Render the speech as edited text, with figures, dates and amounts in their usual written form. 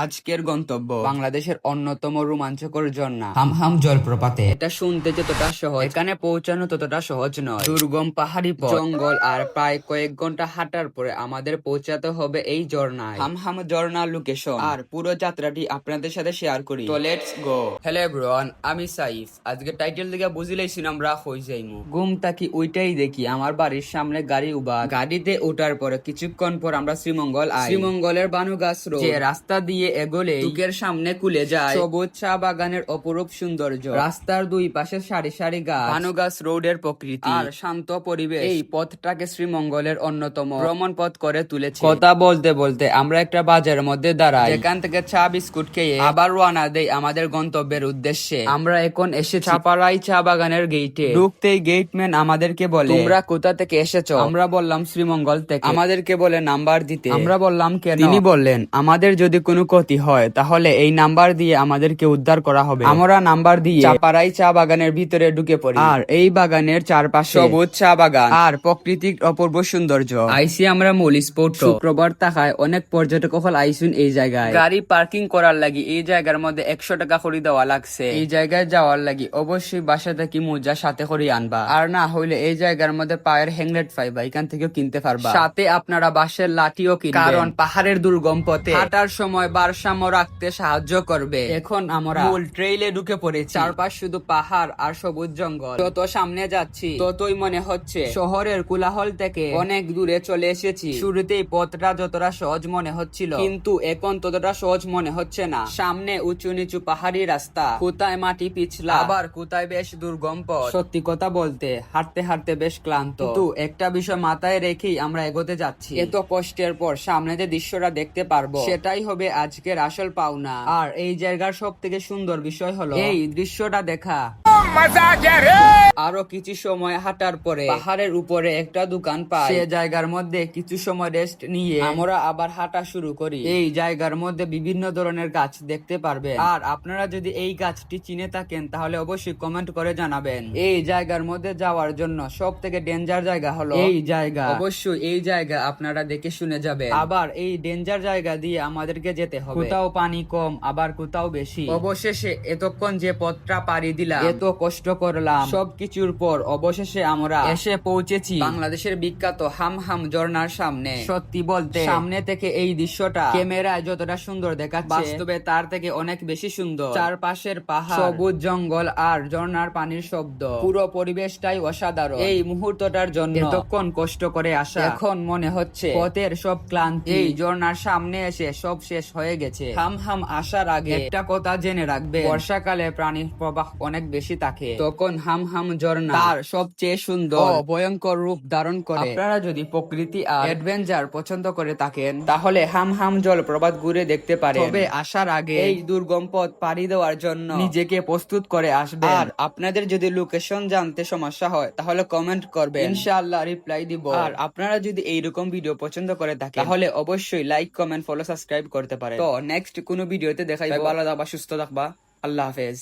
আজকের গন্তব্য বাংলাদেশের অন্যতম রোমাঞ্চকর ঝর্ণা হামহাম জলপ্রপাতে। এটা শুনতে যতটা সহজ, এখানে পৌঁছানো ততটা সহজ নয়। দুর্গম পাহাড়ি পথ, জঙ্গল আর প্রায় কয়েক ঘন্টা হাঁটার পরে আমাদের পৌঁছাতে হবে এই ঝর্ণায়। হামহাম ঝর্ণার লোকেশন আর পুরো যাত্রাটি আপনাদের সাথে শেয়ার করি। তো লেটস গো। হ্যালো এভরিওয়ান, আমি সাইফ। আজকে টাইটেল থেকে বুঝিলেছি আমরা হই যাইমু। ঘুমটা কি ওইটাই দেখি আমার বাড়ির সামনে গাড়ি উবা। গাড়িতে ওঠার পরে কিছুক্ষণ পর আমরা শ্রীমঙ্গল আই। শ্রীমঙ্গলের বানুগাছ রোড, যে রাস্তা দিয়ে এগোলে চোখের সামনে খুলে যায় সবুজ চা বাগানের অপরূপ সৌন্দর্য। রাস্তার দুই পাশে সারি সারি গাছ, বানুগাছ রোডের প্রকৃতি আর শান্ত পরিবেশ এই পথটাকে শ্রীমঙ্গলের অন্যতম ভ্রমণ পথ করে তুলেছে। কথা বলতে বলতে আমরা একটা বাজারের মধ্যে দাঁড়াই, যেখান থেকে চা বিস্কুট খেয়ে আবার রওনা দেই আমাদের গন্তব্যের উদ্দেশ্যে। আমরা এখন এসেছি চাপারাই চা বাগানের গেইটে। ঢুকতেই গেটম্যান আমাদেরকে বলে, তোমরা কোথা থেকে এসেছো? আমরা বললাম শ্রীমঙ্গল থেকে। আমাদেরকে বলে নাম্বার দিতে। আমরা বললাম কেন? তিনি বললেন, আমাদের যদি কোনো ক্ষতি হয় তাহলে এই নাম্বার দিয়ে আমাদেরকে উদ্ধার করা হবে। আমরা নাম্বার দিয়ে চাপারাই চা বাগানের ভিতরে ঢুকে পড়ি। আর এই বাগানের চারপাশে সবুজ চা বাগান আর প্রকৃতির অপূর্ব সৌন্দর্য। আইসি আমরা মূল স্পট। শুক্রবার থাকায় অনেক পর্যটক হল আইসুন এই জায়গায়। গাড়ি পার্কিং করার লাগি এই জায়গার মধ্যে 100 টাকা করে দেওয়া লাগছে। এই জায়গায় যাওয়ার লাগি অবশ্যই বাসা থেকে মোজা সাথে করে আনবা, আর না হইলে এই জায়গার মধ্যে পায়ের হ্যাংলেট পাইবা, এখান থেকেও কিনতে পারবা। সাথে আপনারা বাঁশের লাঠিও কিনবেন, কারণ পাহাড়ের দুর্গম পথে হাঁটার সময় ভারসাম্য রাখতে সাহায্য করবে। এখন আমরা মূল ট্রেইলে ঢুকে পড়েছি। চারপাশ শুধু পাহাড় আর সবুজ জঙ্গল। যত সামনে যাচ্ছি ততই মনে হচ্ছে শহরের কোলাহল থেকে অনেক দূরে চলে এসেছি। শুরুতেই পথটা যতটা সহজ মনে হচ্ছিল, কিন্তু এখন ততটা সহজ মনে হচ্ছে না। সামনে উঁচু নিচু পাহাড়ি রাস্তা, কোথায় মাটি পিছলা, আবার কোথায় বেশ দুর্গম পথ। সত্যি কথা বলতে হাঁটতে হাঁটতে বেশ ক্লান্ত, কিন্তু একটা বিষয় মাথায় রেখেই আমরা এগোতে যাচ্ছি। এত কষ্টের পর সামনে যে দৃশ্যটা দেখতে পারবো সেটাই হবে আজকের আসল পাওনা। আর এই জায়গার সব থেকে সুন্দর বিষয় হলো এই দৃশ্যটা দেখা। আরো কিছু সময় হাঁটার পরে পাহাড়ের উপরে একটা দোকান পাই। সে জায়গার মধ্যে কিছু সময় রেস্ট নিয়ে আমরা আবার হাঁটা শুরু করি। এই জায়গার মধ্যে বিভিন্ন ধরনের গাছ দেখতে পারবেন, আর আপনারা যদি এই গাছটি চিনে থাকেন তাহলে অবশ্যই কমেন্ট করে জানাবেন। এই জায়গার মধ্যে যাওয়ার জন্য সব থেকে ডেঞ্জার জায়গা হলো এই জায়গা। অবশ্যই এই জায়গা আপনারা দেখে শুনে যাবেন। আবার এই ডেঞ্জার জায়গা দিয়ে আমাদেরকে যেতে হবে, কোথাও পানি কম আবার কোথাও বেশি। অবশেষে এতক্ষণ যে পথটা পাড়ি দিলাম, এত কষ্ট করলাম, সবকিছুর পর অবশেষে আমরা এসে পৌঁছেছি বাংলাদেশের বিখ্যাত হামহাম ঝর্ণার সামনে। সত্যি বলতে সামনে থেকে এই দৃশ্যটা ক্যামেরায় যতটা সুন্দর দেখাচ্ছে, বাস্তবে তার থেকে অনেক বেশি সুন্দর। চারপাশের পাহাড়, সবুজ জঙ্গল আর ঝর্ণার পানির শব্দ, পুরো পরিবেশটাই অসাধারণ। এই মুহূর্তটার জন্য এতক্ষণ কষ্ট করে আসা এখন মনে হচ্ছে পথের সব ক্লান্তি এই ঝর্ণার সামনে এসে সব শেষ হয়ে গেছে। হামহাম আসার আগে একটা কথা জেনে রাখবে, বর্ষাকালে প্রাণীর প্রবাহ অনেক বেশি থাকে, তখন হামহাম ঝর্ণা তার সবচেয়ে সুন্দর ও ভয়ঙ্কর রূপ ধারণ করে। আপনারা যদি প্রকৃতি আর অ্যাডভেঞ্চার পছন্দ করে থাকেন তাহলে হামহাম জলপ্রপাত ঘুরে দেখতে পারেন। তবে আসার আগে এই দুর্গম পথ পাড়ি দেওয়ার জন্য নিজেকে প্রস্তুত করে আসবেন। আর আপনাদের যদি লোকেশন জানতে সমস্যা হয় তাহলে কমেন্ট করবেন, ইনশাআল্লাহ রিপ্লাই দিব। আর আপনারা যদি এইরকম ভিডিও পছন্দ করে থাকেন তাহলে অবশ্যই লাইক কমেন্ট ফলো সাবস্ক্রাইব করতে পারেন। তো নেক্সট কোনো ভিডিওতে দেখাই। ভালো থাকবা, সুস্থ থাকবা, আল্লাহ হাফেজ।